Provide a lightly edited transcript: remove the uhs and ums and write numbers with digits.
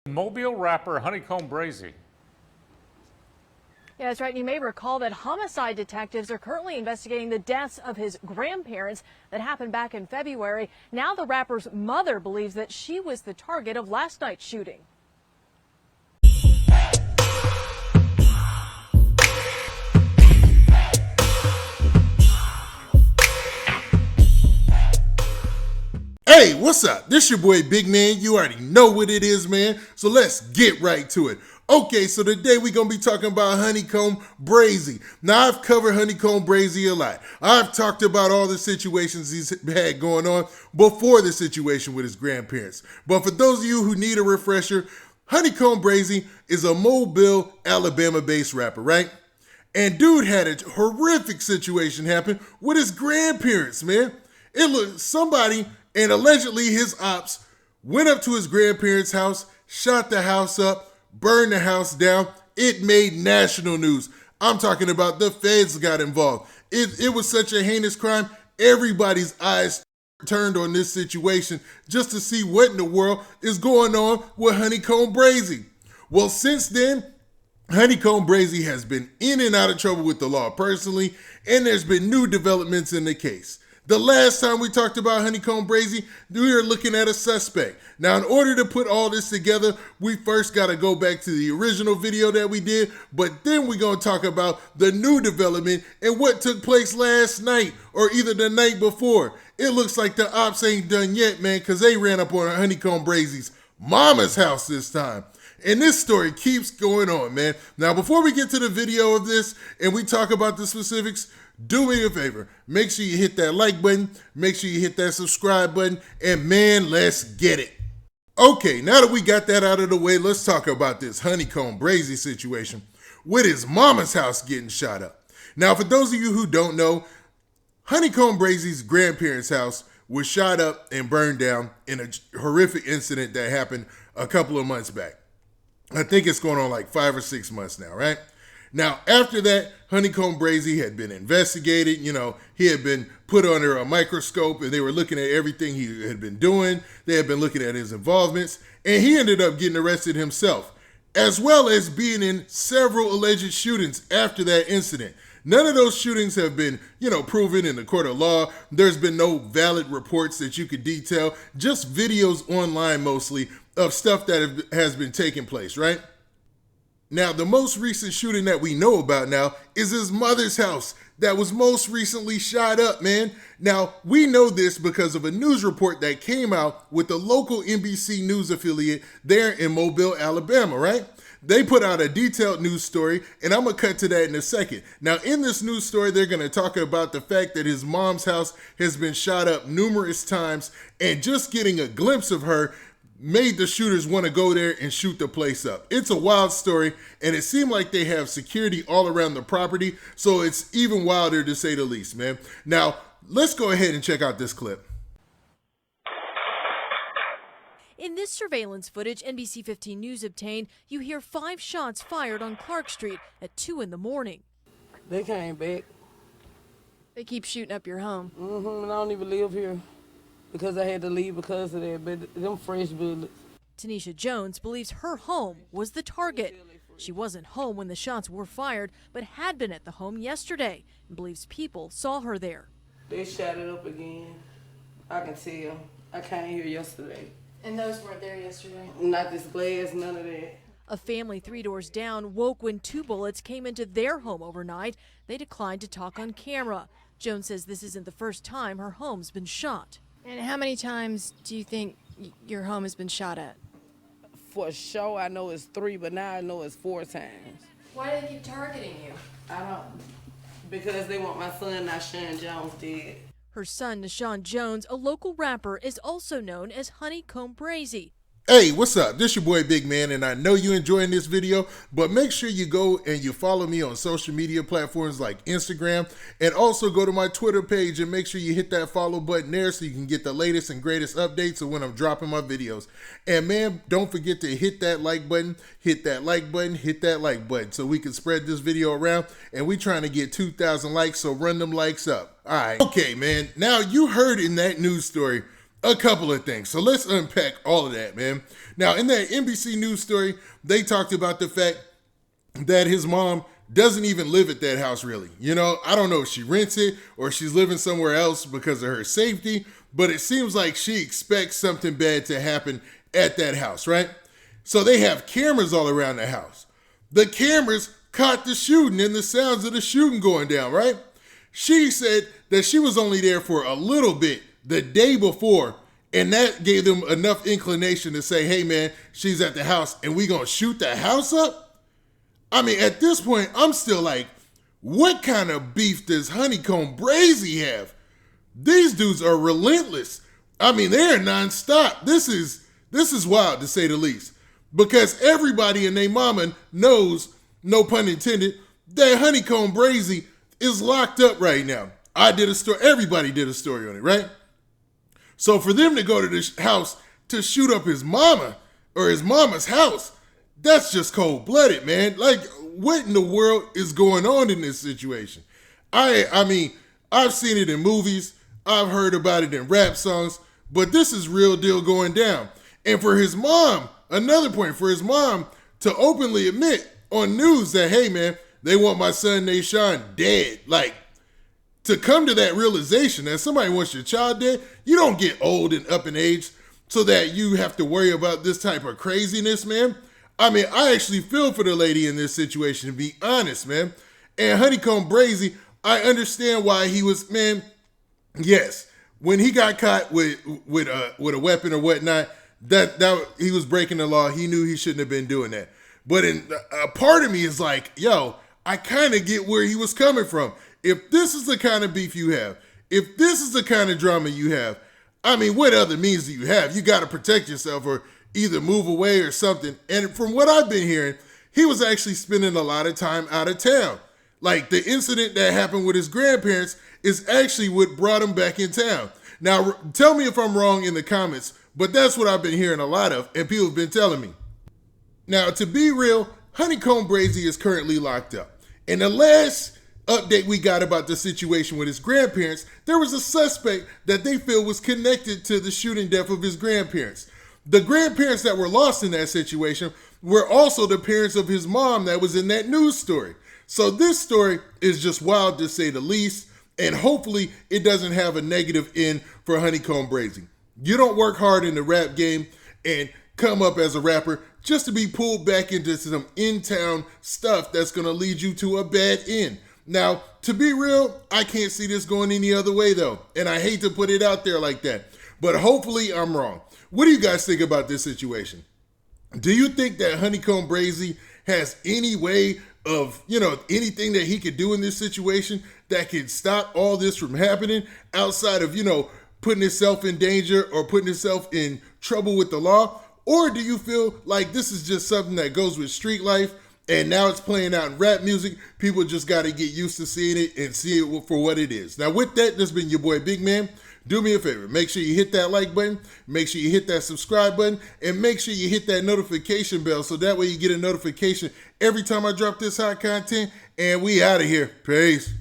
Mobile rapper HoneyKomb Brazy. Yeah, that's right. You may recall that homicide detectives are currently investigating the deaths of his grandparents that happened back in February. Now the rapper's mother believes that she was the target of last night's shooting. Hey, what's up? This your boy Big Man. You already know what it is, man. So let's get right to it. Okay, so today we're going to be talking about HoneyKomb Brazy. Now, I've covered HoneyKomb Brazy a lot. I've talked about all the situations he's had going on before the situation with his grandparents. But for those of you who need a refresher, HoneyKomb Brazy is a Mobile, Alabama-based rapper, right? And dude had a horrific situation happen with his grandparents, man. It looked somebody, and allegedly his ops, went up to his grandparents' house, shot the house up, burned the house down. It made national news. I'm talking about the feds got involved. It was such a heinous crime. Everybody's eyes turned on this situation just to see what in the world is going on with HoneyKomb Brazy. Well, since then, HoneyKomb Brazy has been in and out of trouble with the law personally, and there's been new developments in the case. The last time we talked about HoneyKomb Brazy, we were looking at a suspect. Now, in order to put all this together, we first got to go back to the original video that we did, but then we're going to talk about the new development and what took place last night or either the night before. It looks like the ops ain't done yet, man, because they ran up on HoneyKomb Brazy's mama's house this time. And this story keeps going on, man. Now, before we get to the video of this and we talk about the specifics, do me a favor. Make sure you hit that like button. Make sure you hit that subscribe button. And man, let's get it. Okay, now that we got that out of the way, let's talk about this HoneyKomb Brazy situation with his mama's house getting shot up. Now, for those of you who don't know, HoneyKomb Brazy's grandparents' house was shot up and burned down in a horrific incident that happened a couple of months back. I think it's going on like 5 or 6 months now, right? Now, after that, HoneyKomb Brazy had been investigated. You know, he had been put under a microscope and they were looking at everything he had been doing. They had been looking at his involvements, and he ended up getting arrested himself, as well as being in several alleged shootings after that incident. None of those shootings have been, proven in the court of law. There's been no valid reports that you could detail, just videos online mostly of stuff that has been taking place, right? Now, the most recent shooting that we know about now is his mother's house that was most recently shot up, man. Now, we know this because of a news report that came out with the local NBC News affiliate there in Mobile, Alabama, right? They put out a detailed news story, and I'm going to cut to that in a second. Now, in this news story, they're going to talk about the fact that his mom's house has been shot up numerous times, and just getting a glimpse of her made the shooters want to go there and shoot the place up. It's a wild story, and it seemed like they have security all around the property, so it's even wilder to say the least, man. Now, let's go ahead and check out this clip. In this surveillance footage NBC 15 News obtained, you hear 5 shots fired on Clark Street at 2 in the morning. They came back. They keep shooting up your home. And I don't even live here because I had to leave because of that, but them fresh bullets. Tenecsha Jones believes her home was the target. She wasn't home when the shots were fired, but had been at the home yesterday and believes people saw her there. They shot it up again. I can tell. I came here yesterday. And those weren't there yesterday? Not this glass, none of that. A family 3 doors down woke when 2 bullets came into their home overnight. They declined to talk on camera. Jones says this isn't the first time her home's been shot. And how many times do you think your home has been shot at? For sure, I know it's 3, but now I know it's 4 times. Why do they keep targeting you? I don't. Because they want my son, Tenecsha Jones, dead. Her son, Tenecsha Jones, a local rapper, is also known as HoneyKomb Brazy. Hey, what's up? This your boy Big Man, and I know you enjoying this video, but make sure you go and you follow me on social media platforms like Instagram, and also go to my Twitter page and make sure you hit that follow button there so you can get the latest and greatest updates of when I'm dropping my videos. And man, don't forget to hit that like button, hit that like button, hit that like button so we can spread this video around, and we trying to get 2,000 likes, so run them likes up. All right. Okay, man. Now, you heard in that news story A couple of things. So let's unpack all of that, man. Now, in that NBC News story, they talked about the fact that his mom doesn't even live at that house, really. You know, I don't know if she rents it or she's living somewhere else because of her safety, but it seems like she expects something bad to happen at that house, right? So they have cameras all around the house. The cameras caught the shooting and the sounds of the shooting going down, right? She said that she was only there for a little bit the day before, and that gave them enough inclination to say, hey man, she's at the house and we gonna shoot the house up? I mean, at this point, I'm still like, what kind of beef does HoneyKomb Brazy have? These dudes are relentless. I mean, they're nonstop. This is wild, to say the least. Because everybody and their mama knows, no pun intended, that HoneyKomb Brazy is locked up right now. I did a story, everybody did a story on it, right? So for them to go to this house to shoot up his mama or his mama's house, that's just cold-blooded, man. Like, what in the world is going on in this situation? I mean, I've seen it in movies. I've heard about it in rap songs, but this is real deal going down. And for his mom, another point, for his mom to openly admit on news that, hey, man, they want my son Nashawn dead. Like, to come to that realization that somebody wants your child dead, you don't get old and up in age so that you have to worry about this type of craziness, man. I mean, I actually feel for the lady in this situation, to be honest, man. And HoneyKomb Brazy, I understand why he was, man, yes, when he got caught with a weapon or whatnot, that he was breaking the law. He knew he shouldn't have been doing that. But a part of me is like, yo, I kind of get where he was coming from. If this is the kind of beef you have, if this is the kind of drama you have, I mean, what other means do you have? You got to protect yourself or either move away or something. And from what I've been hearing, he was actually spending a lot of time out of town. Like, the incident that happened with his grandparents is actually what brought him back in town. Now, tell me if I'm wrong in the comments, but that's what I've been hearing a lot of, and people have been telling me. Now, to be real, HoneyKomb Brazy is currently locked up. And the last update we got about the situation with his grandparents, there was a suspect that they feel was connected to the shooting death of his grandparents. The grandparents that were lost in that situation were also the parents of his mom that was in that news story. So this story is just wild, to say the least, and hopefully it doesn't have a negative end for HoneyKomb Brazy. You don't work hard in the rap game and come up as a rapper just to be pulled back into some in-town stuff that's going to lead you to a bad end. Now, to be real, I can't see this going any other way, though, and I hate to put it out there like that, but hopefully I'm wrong. What do you guys think about this situation? Do you think that HoneyKomb Brazy has any way of, anything that he could do in this situation that could stop all this from happening outside of, putting himself in danger or putting himself in trouble with the law? Or do you feel like this is just something that goes with street life and now it's playing out in rap music? People just got to get used to seeing it and see it for what it is. Now, with that, this has been your boy Big Man. Do me a favor. Make sure you hit that like button. Make sure you hit that subscribe button. And make sure you hit that notification bell so that way you get a notification every time I drop this hot content. And we out of here. Peace.